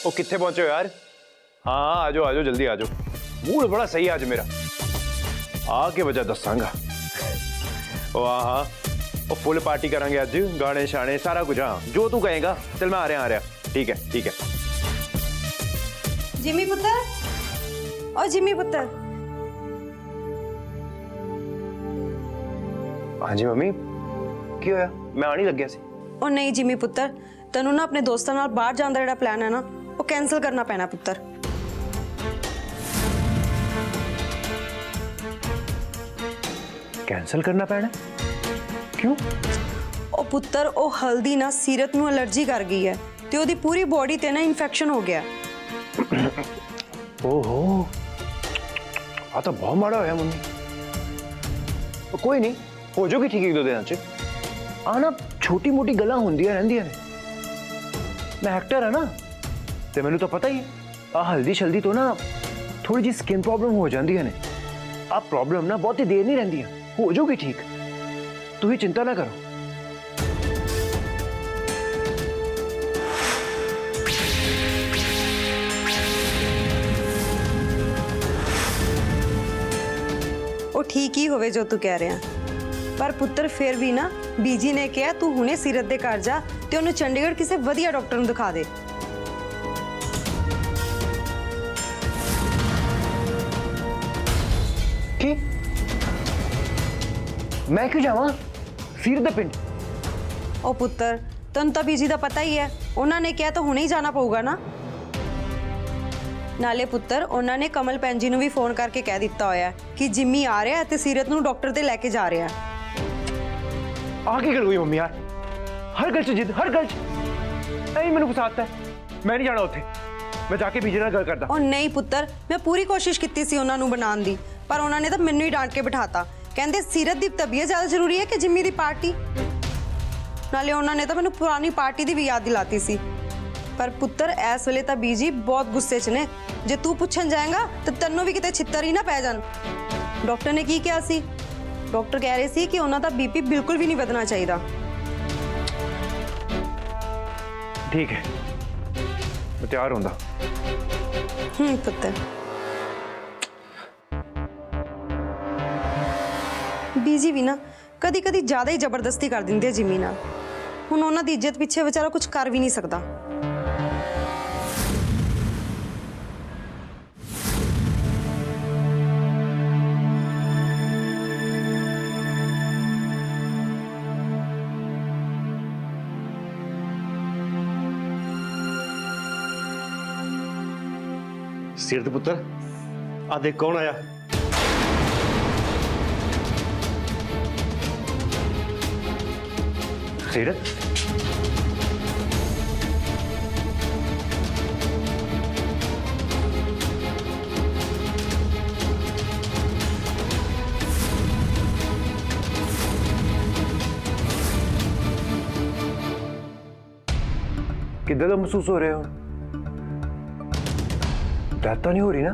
वो कितने पहुंचे हो यार? हाँ आ जाओ जल्दी आ जाओ। मूड बड़ा सही है आज मेरा, आके वजह दसांगा। वाह हाँ वो फुल पार्टी करेंगे आज, गाने शाने सारा कुछ। हाँ जो तू कहेगा। चल मैं आ रहा। ठीक है। जिमी पुत्र, और जिमी पुत्र। हाँ जी मम्मी की होया? मैं आने लग गया सी। और नहीं जिमी पुत्र, तेनू ना अपने दोस्तों नाल बाहर जाने का जिहड़ा प्लान है ना वो कैंसल करना पैना पुत्र। कैंसल करना पैना? क्यों? ओ पुत्र ओ हल्दी ना सीरत नू एलर्जी कर गई है ते ओदी पूरी बॉडी ते ना इन्फेक्शन हो गया। ओहो आ तो बहुत माड़ा होया मम्मी। कोई नहीं हो जाएगी ठीक 1-2 दिन च। आना छोटी मोटी गल्लां होंदियां रहंदियां ने। मैं एक्टर है ना ते मैनू तो पता ही है। आ हल्दी शल्दी तो ना थोड़ी जी स्किन प्रॉब्लम हो जांदियां ने। आ प्रॉब्लम ना बहुत ही देर नहीं रहंदियां, हो जाएगी ठीक। तू ही चिंता ना करो। वो ठीक ही होवे जो तू कह रहा है, पर पुत्र फिर भी ना बीजी ने कहा तू हुणे सीरत दे घर जा ते ओनू चंडीगढ़ किसी वधिया डॉक्टर नू दिखा दे। की? मैं क्यों जावां सीरत दे पिंड? ओ पुत्र तन तो बीजी का पता ही है, उन्होंने कहा तो हुणे ही जाना पऊगा ना। नाले पुत्र उन्होंने कमल भैन जी नू भी फोन करके कह दिता होया कि जिम्मी आ रहा है ते सीरत नू डॉक्टर ते लेके जा रहा है। आगे गल हुई मम्मी यार, हर गल च जिद, हर गल च नहीं मैनू गुस्सा है। मैं नहीं जाना उत्थे, मैं जाके बीजे नाल गल करदा। और नहीं पुत्र मैं पूरी कोशिश की सी उन्हां नू बनाने दी, पर उन्होंने तो मैनू ही डांट के बिठाता। कहंदे सीरत दी तबीयत ज्यादा जरूरी है कि जिम्मी दी पार्टी। नाले उन्होंने तो मैनू पुरानी पार्टी दी भी याद दिलाती सी। पर पुत्र इस वेले तो बीजी बहुत गुस्से च ने, जे तू पुछन जाएगा तो तन्नू भी किते छित्तर ही ना पै जान। डॉक्टर ने की कहा सी? डॉक्टर कह रहे सी कि उन्हां दा बीपी बिल्कुल भी नहीं बढ़ना चाहिए। ठीक है मैं तैयार होंदा। पुत्र बीजी भी ना कदी कदी ज्यादा ही जबरदस्ती कर दिंदे जिम्मी नाल। हुण उन्हां दी इज्जत पिछे बेचारा कुछ कर भी नहीं सकता। सीरत पुत्र आ देख कौन आया। सीरत किधर तो महसूस हो रहे हो? दर्द तो नहीं हो रही ना?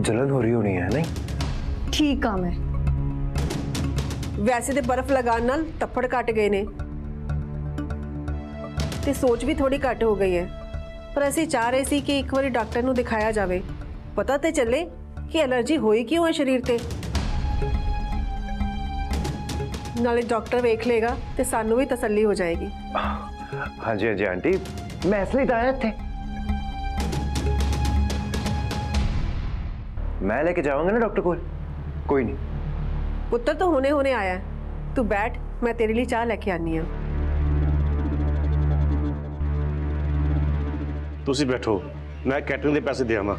जलन हो रही होनी है नहीं? ठीक आ मैं वैसे तो बर्फ लगाने नाल तप्पड़ घट गए ने ते सोच भी थोड़ी घट हो गई है, पर असी चाह रहे सी कि एक बार डॉक्टर नू दिखाया जाए, पता तो चले कि एलर्जी होई क्यों है शरीर ते। नाले डॉक्टर वेख लेगा ते सानू भी तसल्ली हो जाएगी। हाँ जी आंटी, मैं इसलिए तो आया थे। मैं लेके जाऊंगा ना डॉक्टर को, कोई नहीं। पुत्र तो होने होने आया है, तू बैठ मैं तेरे लिए चाह लेके आनी है। तुसी बैठो, मैं कैटरिंग के पैसे दे आवां,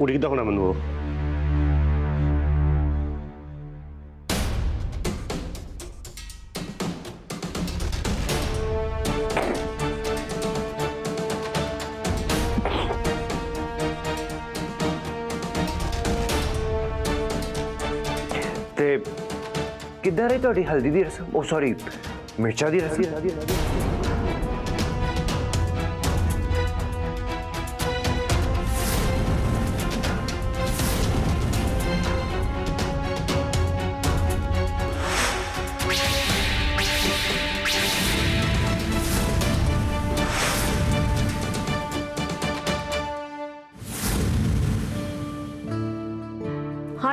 उड़ीदा होना मैनू। किधर है थोड़ी हल्दी दी रसम? ओ सॉरी मिर्चा दी रसम।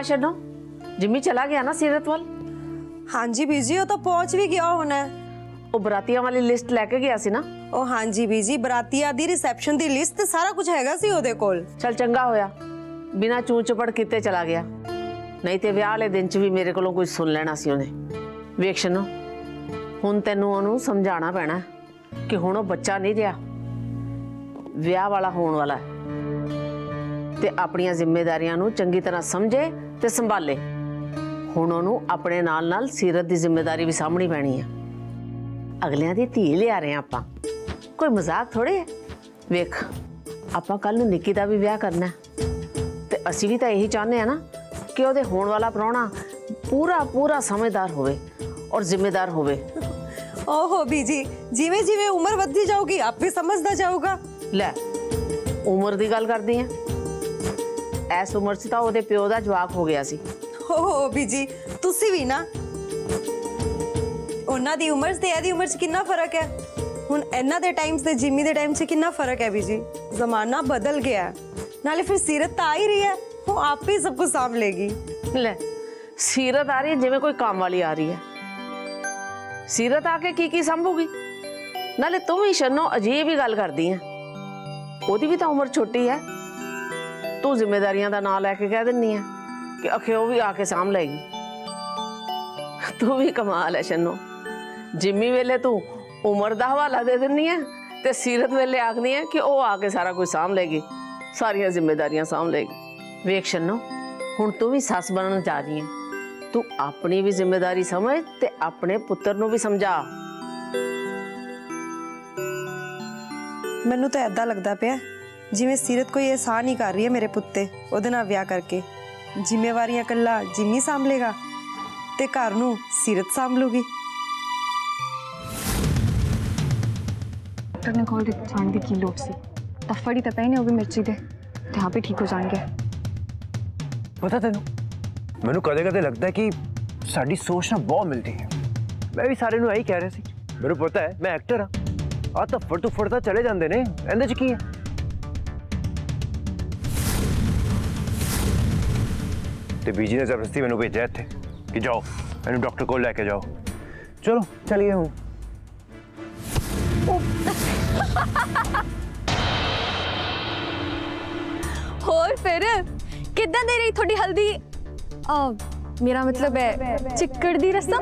शनो जिम्मी चला गया ना सीरत वाल हाँ जी बीजी वो तो पहुंच भी गया होना है। वो बरातियां वाली लिस्ट लेके गया सी ना ओ हाँ जी बीजी बरातिया दी रिसेप्शन दी लिस्ट ते सारा कुछ हैगा सी ओदे कोल। चल चंगा होया बिना चूं चपड़ किते चला गया नहीं ते विआह वाले दिन च भी मेरे कोलों कुछ सुन लेना सी उन्हें। वेख शनो हुण तैनूं ओनू समझाना पैना कि हुण ओ बच्चा नहीं रहा विआह वाला होण वाला है ते अपनियां जिम्मेदारियां नूं चंगी तरह समझे ते संभाले। हुण ओनू अपने नाल नाल सीरत दी जिम्मेदारी भी सामणी पैनी है। अगलियां दी धी लिया रहे हैं आपां कोई मजाक थोड़े है। वेख आपां कल नूं निक्की दा भी विआह करना है ते असीं भी तां यही चाहते हैं ना कि ओहदे होण वाला प्राहुणा पूरा पूरा समझदार होवे और जिम्मेदार होवे। ओहो बीजी जिवें जिवें उम्र वधदी जाऊगी आप भी समझदा जाऊगा। ले उम्र दी गल करदी हैं इस उम्र च तां ओहदे प्यो दा जवाक हो गया सी। ओहो बीजी तुसी भी ना ਉਹਨਾਂ ਦੀ ਉਮਰ ਤੇ ਇਹਦੀ ਉਮਰ 'ਚ ਕਿੰਨਾ ਫਰਕ ਹੈ। ਹੁਣ ਇਹਨਾਂ ਦੇ ਟਾਈਮ ਤੇ ਜਿੰਮੀ ਦੇ ਟਾਈਮ 'ਚ ਕਿੰਨਾ ਫਰਕ ਹੈ ਬੀਜੀ। ਜ਼ਮਾਨਾ ਬਦਲ ਗਿਆ ਹੈ ਨਾਲੇ ਫਿਰ ਸੀਰਤ ਤਾਂ ਆ ਹੀ ਰਹੀ है वो आप ही सब कुछ साम लेगी। ले सीरत आ रही है जिवें कोई काम वाली आ रही है। सीरत आके की संभूगी नाले तुम ही शनो अजीब ही गल करदी है। ओदी भी तो उम्र छोटी है तू जिम्मेदारियां दा नाम लैके कह दिन्नी है कि अखे वो भी आके साम लेगी। तू भी कमाल है शनो जिम्मी वेले तू उम्र दा हवाला दे दिन्नी है ते सीरत वेले आखनी है कि वो आके सारा कुछ साम लेगी सारियां जिम्मेदारियां साम लेगी। वेख शनो हुण तू भी सस बनन जा रही है तू अपनी भी जिम्मेदारी समझ ते अपने पुत्र नू भी समझा। ਮੈਨੂੰ ਤਾਂ ਐਦਾਂ ਲੱਗਦਾ ਪਿਆ ਜਿਵੇਂ ਸੀਰਤ ਕੋਈ ਇਹਸਾਨ ਹੀ ਕਰ ਰਹੀ ਹੈ ਮੇਰੇ ਪੁੱਤ ਤੇ ਉਹਦੇ ਨਾਲ ਵਿਆਹ ਕਰਕੇ। ਜ਼ਿੰਮੇਵਾਰੀਆਂ ਕੱਲਾ ਜਿੰਮੀ ਸੰਭਲੇਗਾ ਤੇ ਘਰ ਨੂੰ ਸੀਰਤ ਸੰਭਲੂਗੀ। डॉक्टर ने कॉल जान की की लोड सी तफड़ ही तपे ने वो भी मिर्ची दे ते आप ही ठीक हो जाएंगे। ਪਤਾ ਤੈਨੂੰ ਮੈਨੂੰ ਕਦੇ ਕਦੇ ਲੱਗਦਾ ਕਿ ਸਾਡੀ ਸੋਚ ਨਾ ਬਹੁਤ ਮਿਲਦੀ ਹੈ। ਮੈਂ ਵੀ ਸਾਰੇ ਨੂੰ ਇਹੀ ਕਹਿ ਰਿਹਾ ਸੀ ਮੈਨੂੰ ਪਤਾ ਹੈ ਮੈਂ ਐਕਟਰ ਹਾਂ ਆ ਤਾਂ ਫੜ ਤਾਂ ਚਲੇ ਜਾਂਦੇ ਨੇ ਇਹਦੇ 'ਚ ਕੀ ਹੈ। ਤੇ ਬੀਜੀ ਨੇ ਜ਼ਬਰਦਸਤੀ ਮੈਨੂੰ ਭੇਜਿਆ ਇੱਥੇ ਕਿ ਜਾਓ ਇਹਨੂੰ ਡਾਕਟਰ ਕੋਲ ਲੈ ਕੇ ਜਾਓ। ਚਲੋ ਚਲੀਏ ਹੁਣ। और फिर कितना दे रही थोड़ी हल्दी मेरा मतलब है चिक्कड़ दी रसम।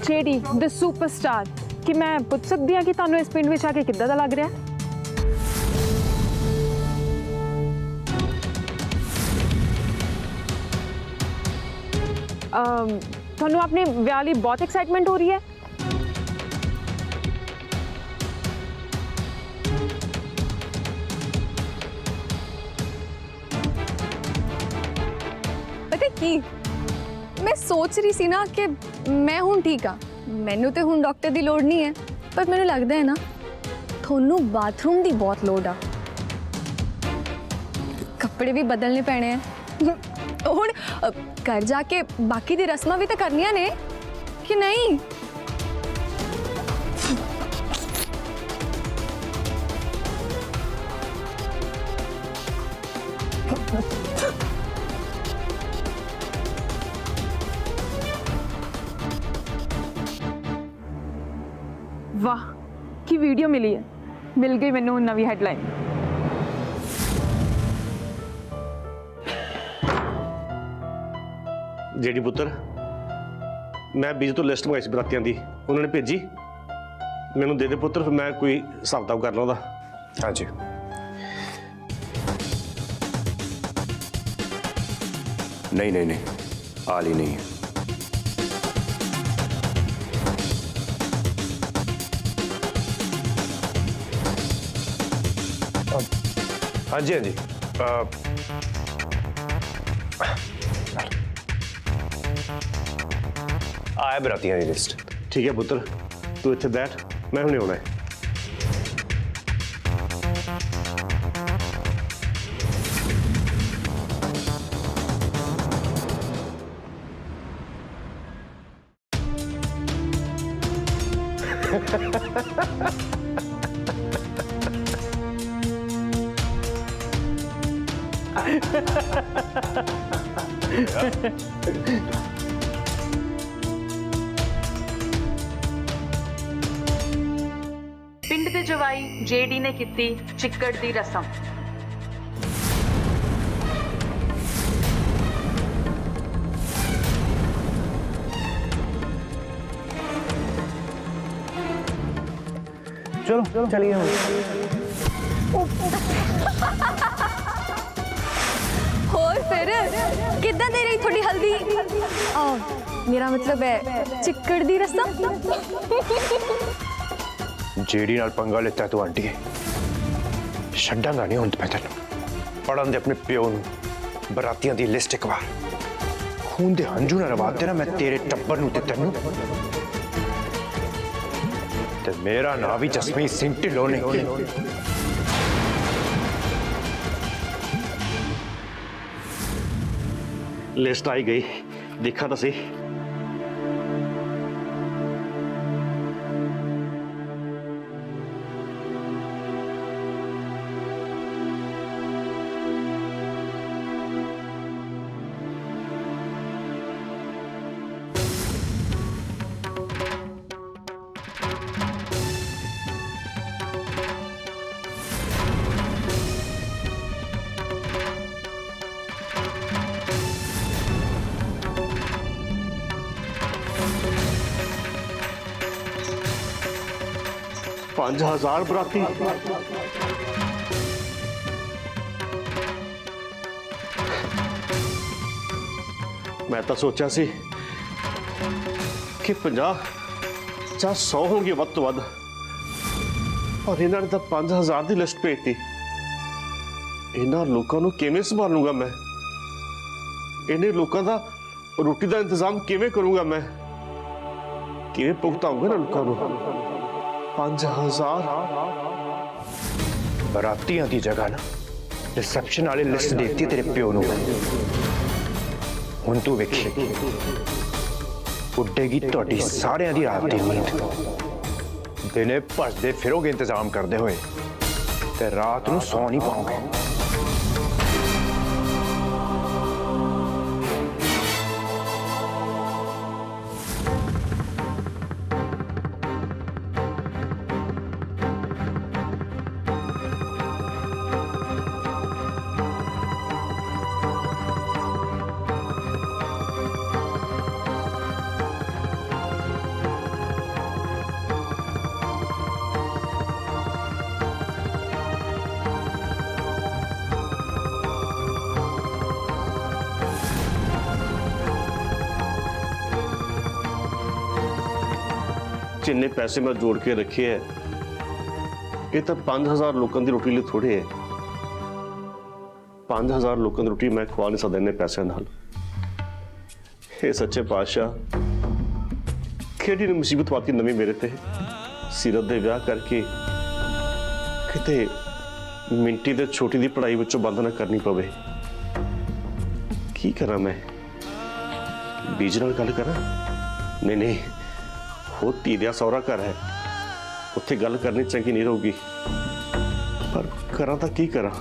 जेडी द सुपरस्टार कि मैं पूछ सकती हाँ कि तुहानू इस पिंड में आके किद्दां दा लग रहा है। तुहानू अपने विआह लई बहुत एक्साइटमेंट हो रही है। पता की मैं सोच रही सी ना कि मैं हुण ठीक हाँ मैनू तो हुण डॉक्टर की लोड़ नहीं है पर मैनू लगता है ना थोनू बाथरूम की बहुत लोड़ आ कपड़े भी बदलने पैने हैं हुण घर जाके बाकी दी रस्मां भी तो करनियां ने कि नहीं। वाह की वीडियो मिली है मिल गई मैनू नवी हेडलाइन। जेडी पुत्र मैं बीज तो लिस्ट मंगाई सी बरातियां दी उन्होंने भेजी मैनू दे दे पुत्र फिर मैं कोई हिसाब किताब कर ला ਉਹਦਾ। हाँ जी नहीं आल ही नहीं है। हाँ जी आया बरातियां की लिस्ट ठीक है पुत्र, तू इत्थे बैठ, मैं हुणे आउणा है। ਪਿੰਡ ਦੇ ਜਵਾਈ ਜੇਡੀ ਨੇ ਕੀਤੀ ਚਿੱਕੜ ਦੀ ਰਸਮ। चलो चलिए हम। ਹੋਰ ਫਿਰ ਕਿੱਦਾਂ ਦੇ ਰਹੀ ਤੁਹਾਡੀ ਹਲਦੀ? ਮੇਰਾ ਮਤਲਬ ਹੈ ਚਿੱਕੜ ਦੀ ਰਸਮ। जेडी नाल पंगा लेता तू आंटी छड्डांगा नहीं हुण मैं तैनूं। पढ़न दे अपने प्यो नूं बरातियां दी लिस्ट एक बार। खून दे हंझू ना रवा तेरा मैं तेरे टब्बर नूं ते तैनूं ते मेरा नाम भी जसमीत सिंह ढिल्लों नहीं। लिस्ट आई गई, देखा तो सही। पांच 5000 बराती। मैं तो सोचा सी कि 50 ਜਾਂ 100 होंगे ਵੱਧ ਤੋਂ ਵੱਧ, और ਇਹਨਾਂ ਨੇ ਤਾਂ 5000 ਦੀ ਲਿਸਟ ਭੇਜਤੀ। ਇਹਨਾਂ ਲੋਕਾਂ ਨੂੰ ਕਿਵੇਂ ਸੰਭਾਲੂੰਗਾ ਮੈਂ? ਇਹਨੇ ਲੋਕਾਂ ਦਾ ਰੋਟੀ ਦਾ ਇੰਤਜ਼ਾਮ ਕਿਵੇਂ ਕਰੂੰਗਾ ਮੈਂ? ਕਿਵੇਂ ਭੁਗਤਾਉਂਗਾ ਨਾ ਲੋਕਾਂ ਨੂੰ? 5000 बरातियां की जगह ना रिसेप्शन वाली लिस्ट देती तेरे प्यो नूं। हुण तू वेखी उड्डेगी तुहाडी सारियां दी रात दी नींद। दिने भजदे फिरोगे इंतजाम करते हुए ते रात नूं सौ नहीं पाओगे। जिन्ने पैसे मैं जोड़ के रखे है, ये तो 5000 लोगों की रोटी लिए थोड़े है। 5000 लोगों की रोटी मैं खवा नहीं सकता इन्ने पैसे नाल। हे सच्चे पातशाह, केड़ी ने मुसीबत पाती नवी मेरे ते। सीरत दे विआह करके किते मिंटी दे छोटी दी पढ़ाई विचों बंद ना करनी पवे। की करा मैं? बीज नाल गल करा? नहीं नहीं, वो धीरिया सौरा घर है, उत्थे गल करनी चंगी नहीं रहूगी। पर करा तो की करा,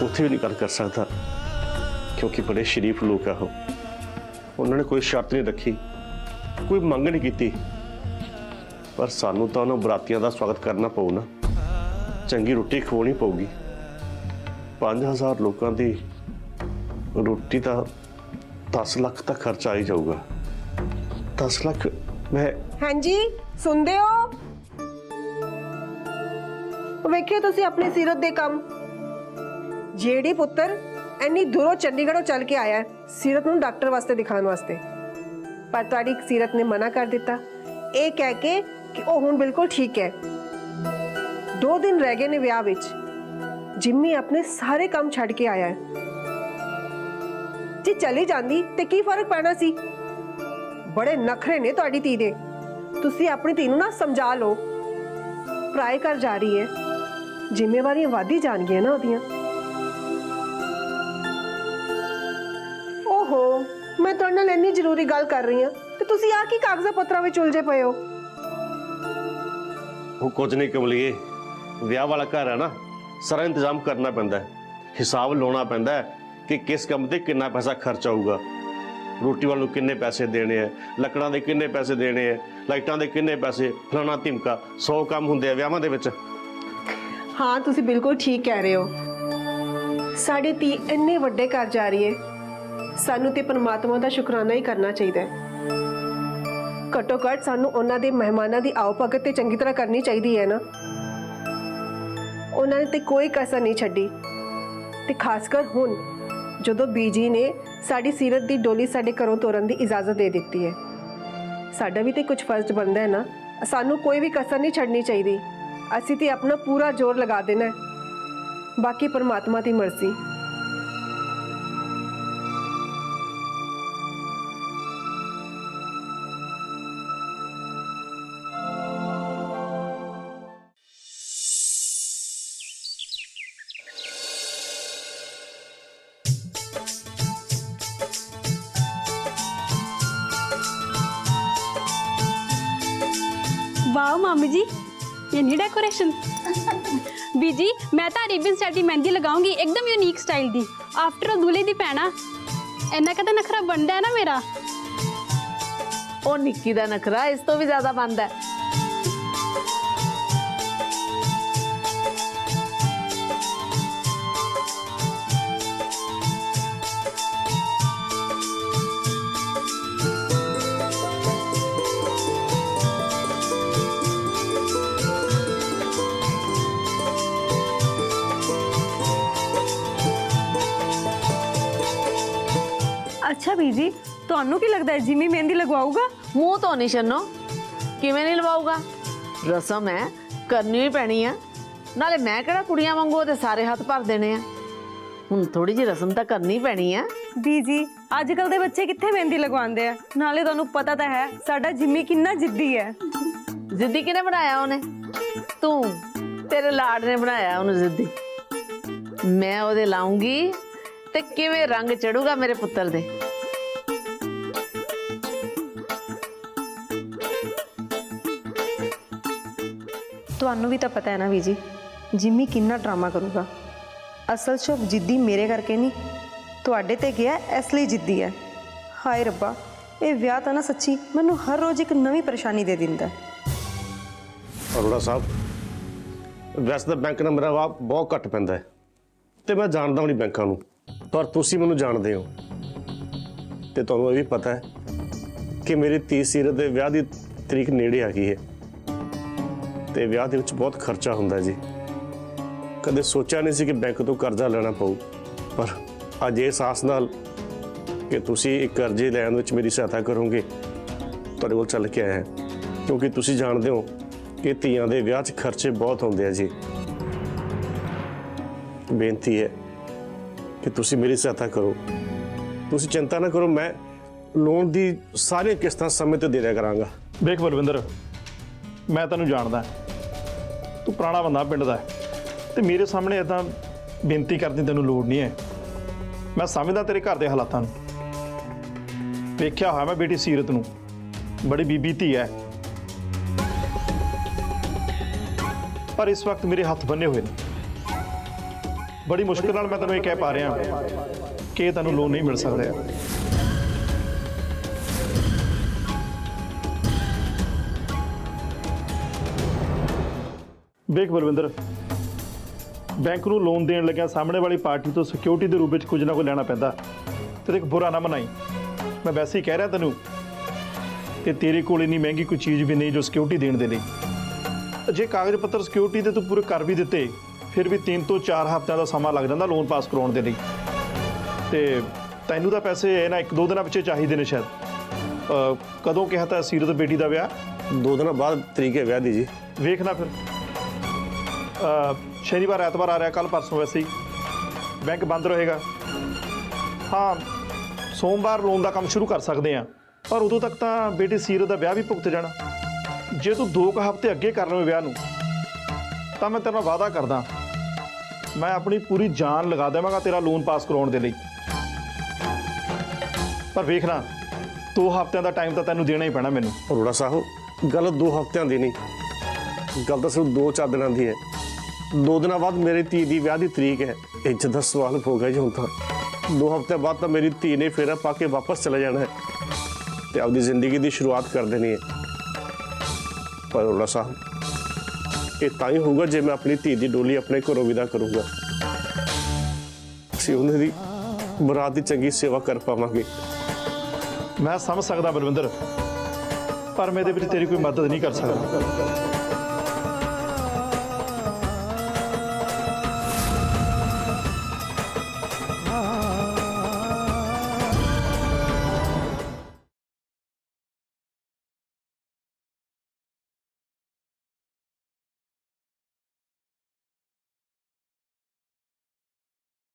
उत्थे भी नहीं गल कर सकता क्योंकि बड़े शरीफ लोग है। उन्होंने कोई शर्त नहीं रखी, कोई मंग नहीं की। पर सानू तो उन्होंने बरातियों का स्वागत करना पऊ ना, चंगी रोटी खवानी पऊगी। 5000 लोगों की रोटी का 10 लाख तक खर्चा आई जाऊगा। 10 लाख मैं हाँ जी सुनते हो? वेखिए तुसी अपनी सीरत दे काम। जेडी पुत्र इन्नी दूरों चंडीगढ़ों चल के आया है सीरत नूं डॉक्टर वास्ते दिखाने वास्ते, पर तुहाडी सीरत ने मना कर दिता, ये कह के कि वो हुण बिल्कुल ठीक है। 2 दिन रह गए ने विआह विच। जिम्मी अपने सारे काम छड्ड के आया है। जे चली जांदी ते की फर्क पैना सी? ਬੜੇ ਨਖਰੇ ਨੇ ਤੁਹਾਡੀ ਧੀ ਦੇ। ਤੁਸੀਂ ਆਪਣੀ ਧੀ ਨੂੰ ਨਾ ਸਮਝਾ ਲਓ। ਪਰਾਏ ਘਰ ਜਾ ਰਹੀ ਹੈ, ਜ਼ਿੰਮੇਵਾਰੀਆਂ ਵਧੀ ਜਾਣਗੀਆਂ ਨਾ ਉਹਦੀਆਂ। ਓਹੋ, ਮੈਂ ਤੁਹਾਡੇ ਨਾਲ ਇੰਨੀ ਜ਼ਰੂਰੀ ਗੱਲ ਕਰ ਰਹੀ ਹਾਂ ਤੇ ਤੁਸੀਂ ਆ ਕੀ ਕਾਗਜ਼ਾਂ ਪੱਤਰਾਂ ਵਿੱਚ ਉਲਝੇ ਪਏ ਹੋ? ਉਹ ਕੁਝ ਨਹੀਂ ਕਮਲੀਏ, ਵਿਆਹ ਵਾਲਾ ਘਰ ਹੈ ਨਾ, ਸਾਰਾ ਇੰਤਜ਼ਾਮ ਕਰਨਾ ਪੈਂਦਾ ਹੈ, ਹਿਸਾਬ ਲਾਉਣਾ ਪੈਂਦਾ ਹੈ ਕਿ ਕਿਸ ਕੰਮ ਤੇ ਕਿੰਨਾ ਪੈਸਾ ਖਰਚ ਆਊਗਾ। ਰੋਟੀ ਵਾਲ ਨੂੰ ਕਿੰਨੇ ਪੈਸੇ ਦੇਣੇ ਆ, ਲੱਕੜਾਂ ਦੇ ਕਿੰਨੇ ਪੈਸੇ ਦੇਣੇ ਆ, ਲਾਈਟਾਂ ਦੇ ਕਿੰਨੇ ਪੈਸੇ, ਫਲਾਣਾ ਧਿਮਕਾ, 100 ਕੰਮ ਹੁੰਦੇ ਆ ਵਿਆਹਾਂ ਦੇ ਵਿੱਚ। ਹਾਂ, ਤੁਸੀਂ ਬਿਲਕੁਲ ਠੀਕ ਕਹਿ ਰਹੇ ਹੋ। ਸਾਡੀ ਧੀ ਇੰਨੇ ਵੱਡੇ ਘਰ ਜਾ ਰਹੀ ਹੈ, ਸਾਨੂੰ ਤੇ ਪਰਮਾਤਮਾ ਦਾ ਸ਼ੁਕਰਾਨਾ ਹੀ ਕਰਨਾ ਚਾਹੀਦਾ ਹੈ। ਘੱਟੋ ਘੱਟ ਸਾਨੂੰ ਉਹਨਾਂ ਦੇ ਮਹਿਮਾਨਾਂ ਦੀ ਆਓ ਭਗਤ ਤੇ ਚੰਗੀ ਤਰ੍ਹਾਂ ਕਰਨੀ ਚਾਹੀਦੀ ਹੈ ਨਾ। ਉਹਨਾਂ ਨੇ ਤੇ ਕੋਈ ਕਸਰ ਨਹੀਂ ਛੱਡੀ, ਤੇ ਖਾਸ ਕਰ ਹੁਣ ਜਦੋਂ ਬੀਜੀ ਨੇ ਸਾਡੀ ਸੀਰਤ ਦੀ ਡੋਲੀ ਸਾਡੇ ਘਰੋਂ ਤੋਰਨ ਦੀ ਇਜਾਜ਼ਤ ਦੇ ਦਿੱਤੀ ਹੈ। ਸਾਡਾ ਵੀ ਤੇ ਕੁਝ ਫਰਜ਼ ਬਣਦਾ ਹੈ ਨਾ, ਸਾਨੂੰ ਕੋਈ ਵੀ ਕਸਰ ਨਹੀਂ ਛੱਡਣੀ ਚਾਹੀਦੀ। ਅਸੀਂ ਤੇ ਆਪਣਾ ਪੂਰਾ ਜ਼ੋਰ ਲਗਾ ਦੇਣਾ ਹੈ, ਬਾਕੀ ਪਰਮਾਤਮਾ ਦੀ ਮਰਜ਼ੀ। वाह मामी जी, ये नहीं डेकोरेशन। बीजी मैं तो रिबन सेट की मेहंदी लगाऊंगी, एकदम यूनिक स्टाइल दी। आफ्टर ऑल दूल्हे दी भैन इन्ना कहता नखरा बनता है ना मेरा। ਉਹ ਨਿੱਕੀ ਦਾ ਨਖਰਾ ਇਸ ਤੋਂ ਵੀ ਜ਼ਿਆਦਾ ਬਣਦਾ ਹੈ। अच्छा बीजी, ਤੁਹਾਨੂੰ ਕੀ ਲੱਗਦਾ ਹੈ ਜਿਮੀ ਮਹਿੰਦੀ ਲਗਵਾਊਗਾ? ਮੂੰਹ ਤੋਂ ਨਹੀਂ ਛੰਨੋ, ਕਿਵੇਂ ਨਹੀਂ ਲਵਾਊਗਾ? ਰਸਮ ਹੈ, ਕਰਨੀ ਹੀ ਪੈਣੀ ਆ। ਨਾਲੇ ਮੈਂ ਕਿਹੜਾ ਕੁੜੀਆਂ ਵਾਂਗੂ ਉਹਦੇ ਸਾਰੇ ਹੱਥ ਭਰ ਦੇਣੇ ਆ। ਹੁਣ ਥੋੜੀ ਜਿਹੀ ਰਸਮ ਤਾਂ ਕਰਨੀ ਪੈਣੀ ਆ। ਬੀਜੀ, ਅੱਜ ਕੱਲ ਦੇ ਬੱਚੇ ਕਿੱਥੇ ਮਹਿੰਦੀ ਲਗਵਾਉਂਦੇ ਆ? ਨਾਲੇ ਤੁਹਾਨੂੰ ਪਤਾ ਤਾਂ ਹੈ ਸਾਡਾ ਜਿਮੀ ਕਿੰਨਾ ਜਿੱਦੀ ਹੈ। ਜ਼ਿੱਦੀ ਕਿਹਨੇ ਬਣਾਇਆ ਉਹਨੇ? ਤੂੰ, ਤੇਰੇ ਲਾਡ ਨੇ ਬਣਾਇਆ ਉਹਨੂੰ ਜ਼ਿੱਦੀ। ਮੈਂ ਉਹਦੇ ਲਾਉਂਗੀ ਤੇ ਕਿਵੇਂ ਰੰਗ ਚੜੂਗਾ ਮੇਰੇ ਪੁੱਤਰ ਦੇ। ਤੁਹਾਨੂੰ ਵੀ ਤਾਂ ਪਤਾ ਹੈ ਨਾ ਬੀਜੀ, ਜਿਮੀ ਕਿੰਨਾ ਡਰਾਮਾ ਕਰੂਗਾ। ਅਸਲ 'ਚ ਉਹ ਜਿੱਦੀ ਮੇਰੇ ਕਰਕੇ ਨਹੀਂ, ਤੁਹਾਡੇ ਤੇ ਗਿਆ ਇਸ ਲਈ ਜਿੱਦੀ ਹੈ। ਹਾਏ ਰੱਬਾ, ਇਹ ਵਿਆਹ ਤਾਂ ਨਾ ਸੱਚੀ ਮੈਨੂੰ ਹਰ ਰੋਜ਼ ਇੱਕ ਨਵੀਂ ਪਰੇਸ਼ਾਨੀ ਦੇ ਦਿੰਦਾ। ਅਰੋੜਾ ਸਾਹਿਬ, ਵੈਸੇ ਤਾਂ ਬੈਂਕ ਨੰਬਰ ਮੇਰਾ ਬਹੁਤ ਘੱਟ ਪੈਂਦਾ ਹੈ ਤੇ ਮੈਂ ਜਾਣਦਾ ਨਹੀਂ ਬੈਂਕਾਂ ਨੂੰ, ਪਰ ਤੁਸੀਂ ਮੈਨੂੰ ਜਾਣਦੇ ਹੋ ਤੇ ਤੁਹਾਨੂੰ ਇਹ ਵੀ ਪਤਾ ਹੈ ਕਿ ਮੇਰੀ ਧੀ ਸੀਰਤ ਦੇ ਵਿਆਹ ਦੀ ਤਰੀਕ ਨੇੜੇ ਆ ਗਈ ਹੈ ਤੇ ਵਿਆਹ ਦੇ ਵਿੱਚ ਬਹੁਤ ਖਰਚਾ ਹੁੰਦਾ ਜੀ। ਕਦੇ ਸੋਚਿਆ ਨਹੀਂ ਸੀ ਕਿ ਬੈਂਕ ਤੋਂ ਕਰਜ਼ਾ ਲੈਣਾ ਪਊ, ਪਰ ਅੱਜ ਇਸ ਆਸ ਨਾਲ ਕਿ ਤੁਸੀਂ ਇੱਕ ਕਰਜ਼ੇ ਲੈਣ ਵਿੱਚ ਮੇਰੀ ਸਹਾਇਤਾ ਕਰੋਗੇ ਤੁਹਾਡੇ ਕੋਲ ਚੱਲ ਕੇ ਆਇਆ, ਕਿਉਂਕਿ ਤੁਸੀਂ ਜਾਣਦੇ ਹੋ ਕਿ ਧੀਆਂ ਦੇ ਵਿਆਹ 'ਚ ਖਰਚੇ ਬਹੁਤ ਹੁੰਦੇ ਆ ਜੀ। ਬੇਨਤੀ ਹੈ ਕਿ ਤੁਸੀਂ ਮੇਰੀ ਸਹਾਇਤਾ ਕਰੋ। ਤੁਸੀਂ ਚਿੰਤਾ ਨਾ ਕਰੋ, ਮੈਂ ਲੋਨ ਦੀ ਸਾਰੀਆਂ ਕਿਸ਼ਤਾਂ ਸਮੇਂ ਤੇ ਦੇ ਦਿਆ ਕਰਾਂਗਾ। ਦੇਖ ਬਲਵਿੰਦਰ, ਮੈਂ ਤੈਨੂੰ ਜਾਣਦਾ, ਤੂੰ ਪੁਰਾਣਾ ਬੰਦਾ ਪਿੰਡ ਦਾ ਤੇ ਮੇਰੇ ਸਾਹਮਣੇ ਇਦਾਂ ਬੇਨਤੀ ਕਰਨ ਦੀ ਤੈਨੂੰ ਲੋੜ ਨਹੀਂ ਹੈ। ਮੈਂ ਸਮਝਦਾ ਤੇਰੇ ਘਰ ਦੇ ਹਾਲਾਤਾਂ ਨੂੰ, ਵੇਖਿਆ ਹੋਇਆ ਮੈਂ ਬੇਟੀ ਸੀਰਤ ਨੂੰ, ਬੜੀ ਬੀਬੀ ਧੀ ਹੈ, ਪਰ ਇਸ ਵਕਤ ਮੇਰੇ ਹੱਥ ਬੰਨੇ ਹੋਏ ਨੇ। ਬੜੀ ਮੁਸ਼ਕਿਲ ਨਾਲ ਮੈਂ ਤੈਨੂੰ ਇਹ ਕਹਿ ਪਾ ਰਿਹਾ ਕਿ ਇਹ ਤੈਨੂੰ ਲੋਨ ਨਹੀਂ ਮਿਲ ਸਕਦਾ। ਵੇਖ ਬਲਵਿੰਦਰ, ਬੈਂਕ ਨੂੰ ਲੋਨ ਦੇਣ ਲੱਗਿਆ ਸਾਹਮਣੇ ਵਾਲੀ ਪਾਰਟੀ ਤੋਂ ਸਿਕਿਉਰਿਟੀ ਦੇ ਰੂਪ ਵਿੱਚ ਕੁਝ ਨਾ ਕੁਝ ਲੈਣਾ ਪੈਂਦਾ, ਤੇ ਇੱਕ ਬੁਰਾ ਨਾ ਮਨਾਈ। ਮੈਂ ਵੈਸੇ ਹੀ ਕਹਿ ਰਿਹਾ ਤੈਨੂੰ ਕਿ ਤੇਰੇ ਕੋਲ ਇੰਨੀ ਮਹਿੰਗੀ ਕੋਈ ਚੀਜ਼ ਵੀ ਨਹੀਂ ਜੋ ਸਿਕਿਉਰਿਟੀ ਦੇਣ ਦੇ ਲਈ। ਜੇ ਕਾਗਜ਼ ਪੱਤਰ ਸਿਕਿਉਰਿਟੀ ਦੇ ਤੂੰ ਪੂਰੇ ਕਰ ਵੀ ਦਿੱਤੇ, ਫਿਰ ਵੀ 3 ਤੋਂ 4 ਹਫ਼ਤਿਆਂ ਦਾ ਸਮਾਂ ਲੱਗ ਜਾਂਦਾ ਲੋਨ ਪਾਸ ਕਰਾਉਣ ਦੇ ਲਈ। ਤੇ ਤੈਨੂੰ ਤਾਂ ਪੈਸੇ ਇਹ ਨਾ 1-2 ਦਿਨਾਂ ਪਿੱਛੇ ਚਾਹੀਦੇ ਨੇ ਸ਼ਾਇਦ। ਕਦੋਂ ਕਿਹਾ ਤਾਂ ਸੀਰਤ ਬੇਟੀ ਦਾ ਵਿਆਹ? 2 ਦਿਨਾਂ ਬਾਅਦ ਤਰੀਕ ਹੈ ਵਿਆਹ ਦੀ ਜੀ। ਵੇਖਣਾ ਫਿਰ, ਸ਼ਨੀਵਾਰ ਐਤਵਾਰ ਆ ਰਿਹਾ, ਕੱਲ ਪਰਸੋਂ ਵੈਸੇ ਹੀ ਬੈਂਕ ਬੰਦ ਰਹੇਗਾ। ਹਾਂ, ਸੋਮਵਾਰ ਲੋਨ ਦਾ ਕੰਮ ਸ਼ੁਰੂ ਕਰ ਸਕਦੇ ਹਾਂ। ਪਰ ਉਦੋਂ ਤੱਕ ਤਾਂ ਬੇਟੀ ਸੀਰਤ ਦਾ ਵਿਆਹ ਵੀ ਭੁਗਤ ਜਾਣਾ। ਜੇ ਤੂੰ 2 ਹਫ਼ਤੇ ਅੱਗੇ ਕਰ ਲਵੇਂ ਵਿਆਹ ਨੂੰ ਤਾਂ ਮੈਂ ਤੇਰੇ ਨਾਲ ਵਾਅਦਾ ਕਰਦਾ ਮੈਂ ਆਪਣੀ ਪੂਰੀ ਜਾਨ ਲਗਾ ਦੇਵਾਂਗਾ ਤੇਰਾ ਲੋਨ ਪਾਸ ਕਰਾਉਣ ਦੇ ਲਈ। ਪਰ ਵੇਖਣਾ 2 ਹਫ਼ਤਿਆਂ ਦਾ ਟਾਈਮ ਤਾਂ ਤੈਨੂੰ ਦੇਣਾ ਹੀ ਪੈਣਾ ਮੈਨੂੰ। ਅਰੋੜਾ ਸਾਹਿਬ ਗੱਲ 2 ਹਫ਼ਤਿਆਂ ਦੀ ਨਹੀਂ, ਗੱਲ ਤਾਂ ਸਿਰਫ 2-4 ਦਿਨਾਂ ਦੀ ਹੈ। 2 ਦਿਨਾਂ ਬਾਅਦ ਮੇਰੀ ਧੀ ਦੀ ਵਿਆਹ ਦੀ ਤਰੀਕ ਹੈ। ਇੱਜ਼ਤ ਦਾ ਸਵਾਲ ਹੋ ਗਿਆ ਜੀ ਹੁਣ ਤਾਂ। 2 ਹਫ਼ਤੇ ਬਾਅਦ ਤਾਂ ਮੇਰੀ ਧੀ ਨੇ ਫੇਰਾ ਪਾ ਕੇ ਵਾਪਸ ਚਲੇ ਜਾਣਾ ਹੈ ਤੇ ਆਪਣੀ ਜ਼ਿੰਦਗੀ ਦੀ ਸ਼ੁਰੂਆਤ ਕਰ ਦੇਣੀ ਹੈ। ਪਰ ਅਰੋੜਾ ਸਾਹਿਬ ਇਹ ਤਾਂ ਹੀ ਹੋਊਗਾ ਜੇ ਮੈਂ ਆਪਣੀ ਧੀ ਦੀ ਡੋਲੀ ਆਪਣੇ ਘਰੋਂ ਵਿਦਾ ਕਰੂੰਗਾ। ਅਸੀਂ ਉਹਨਾਂ ਦੀ ਬਰਾਤ ਦੀ ਚੰਗੀ ਸੇਵਾ ਕਰ ਪਾਵਾਂਗੇ। ਮੈਂ ਸਮਝ ਸਕਦਾ ਬਲਵਿੰਦਰ, ਪਰ ਮੈਂ ਇਹਦੇ ਵਿੱਚ ਤੇਰੀ ਕੋਈ ਮਦਦ ਨਹੀਂ ਕਰ ਸਕਦਾ।